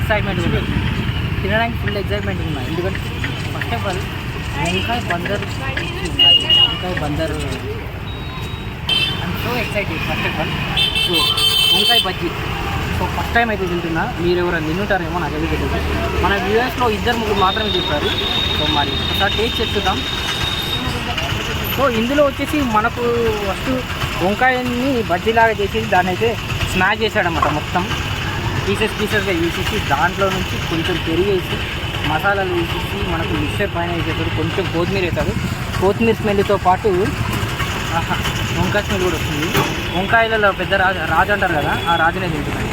Excitement ఉంది, తినడానికి full excitement ఉన్నాయి. ఎందుకంటే ఫస్ట్ ఆఫ్ ఆల్ వంకాయ బందర్ ఉన్నాయి, వంకాయ Bandar I'm so excited. First of all so వంకాయ బజ్జీ సో ఫస్ట్ టైం అయితే తింటున్నా. మీరు ఎవరైనా తింటుంటారేమో నాకు అది తెలియదు. మన వ్యూవర్స్లో 2-3 మాత్రమే చెప్పారు. సో మరి ఒకసారి టేస్ట్ చేద్దాం. సో ఇందులో వచ్చేసి మనకు ఫస్ట్ వంకాయని బజ్జీలాగా చేసేసి దాన్ని అయితే స్మాష్ చేశాడనమాట. మొత్తం పీసెస్గా వేసేసి దాంట్లో నుంచి కొంచెం పెరిగేసి మసాలాలు వేసేసి మనకు మిక్సర్ పైన వేసేసాడు. కొంచెం కొత్తిమీర వేస్తాడు. కొత్తిమీర స్మెల్తో పాటు వంకాయ స్మెల్ కూడా వస్తుంది. వంకాయలలో పెద్ద రాజు అంటారు కదా, ఆ రాజునే తింటున్నాడు.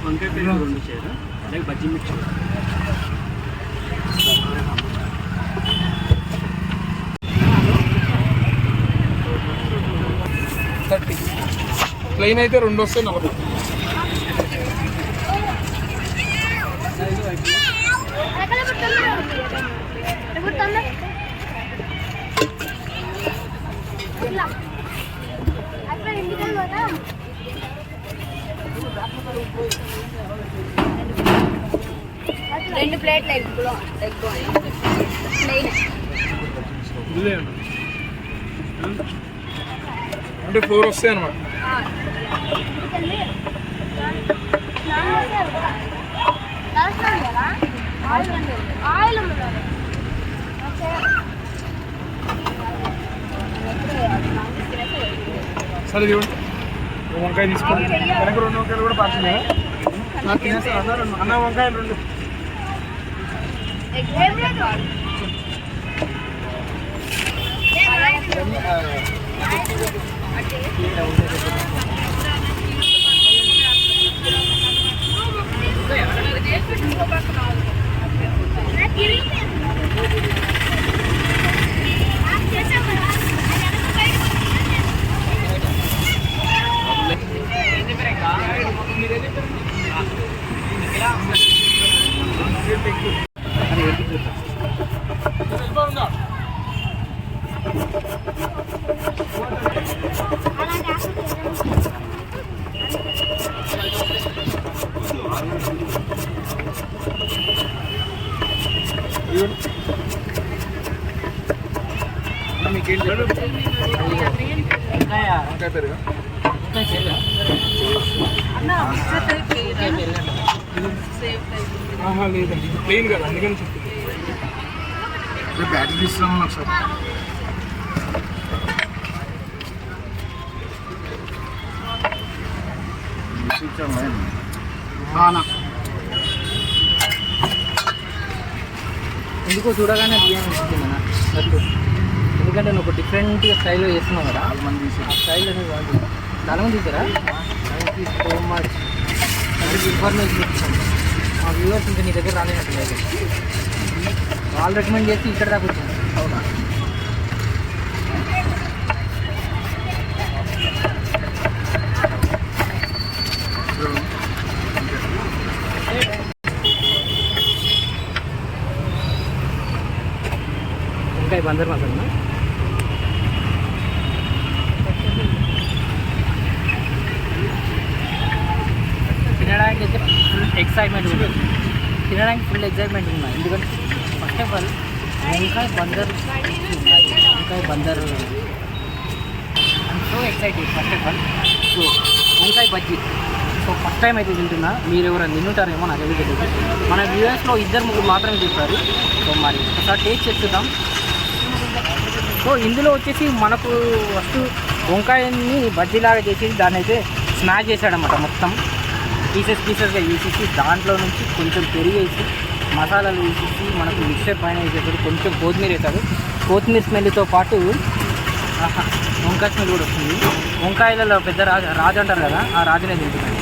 వంకాయ పేరు 2 చేయరు, అలాగే బజ్జీ మిర్చి ప్లెయిన్ అయితే 2 వస్తే 40. రెండు ప్లేట్లు అంటే 4 వస్తాయి అన్నమాట. సరే ఇవ్వండి, వంకాయ తీసుకోండి. వెనక 2 వంకాయలు కూడా పార్సల్ అన్న. వంకాయలు 2. మీకేంటి వంకాయ పెరుగా లేదండి, ప్లెయిన్ కదా, అందుకని చెప్తుంది. బ్యాటరీ ఇస్తున్నాము ఒకసారి. ఎందుకో చూడగానే బియ్యం ఇస్తుంది అన్న నట్టు. ఎందుకంటే నువ్వు ఒక డిఫరెంట్ స్టైల్లో చేస్తున్నావు కదా, ఆ స్టైల్ అనేది బాగుంటుంది. చాలామంది చూసారా? Thank you so much. అందుకు ఇన్ఫర్మేషన్ ఇచ్చాను. మా వ్యూవర్స్ ఇంకా నీ దగ్గర రాలేనట్లేదు. వాళ్ళు రికమెండ్ చేసి ఇక్కడ దాకా వచ్చాను. అవునా? వంకాయ బందర్ మసాలా తినడానికి అయితే ఫుల్ ఎక్సైట్మెంట్ ఉంది. తినడానికి ఫుల్ ఎక్సైట్మెంట్ ఉన్నాయి. ఎందుకంటే ఫస్ట్ ఆఫ్ ఆల్ వంకాయ బందర్ ఉన్నాయి, వంకాయ Bandar I'm so excited. First of all so వంకాయ బజ్జీ సో ఫస్ట్ టైం అయితే తింటున్నా. మీరు ఎవరైనా తింటుంటారేమో నాకు అది తెలియదు. మన వ్యూవర్స్లో 2-3 మాత్రమే చెప్పారు. సో మరి ఒకసారి టేస్ట్ చేద్దాం. సో ఇందులో వచ్చేసి మనకు ఫస్ట్ వంకాయని బజ్జీలాగా చేసేసి దాన్ని అయితే స్మాష్ చేశాడనమాట. మొత్తం పీసెస్గా వేసేసి దాంట్లో నుంచి కొంచెం పెరిగేసి మసాలాలు వేసేసి మనకు మిక్సర్ పైన వేసేసాడు. కొంచెం కొత్తిమీర వేస్తాడు. కొత్తిమీర స్మెల్తో పాటు వంకాయ స్మెల్ కూడా వస్తుంది. వంకాయలలో పెద్ద రాజు అంటారు కదా, ఆ రాజునే తింటున్నాడు.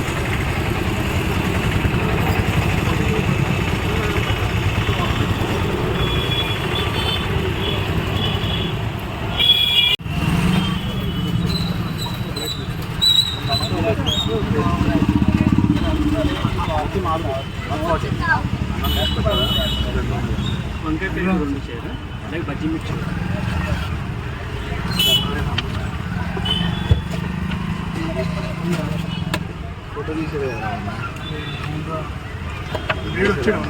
వంకాయ ప్లేట్ 2 చేయరా అలాగే బజ్జీ మిర్చి ఫోటో తీసేది వీడు వచ్చాడు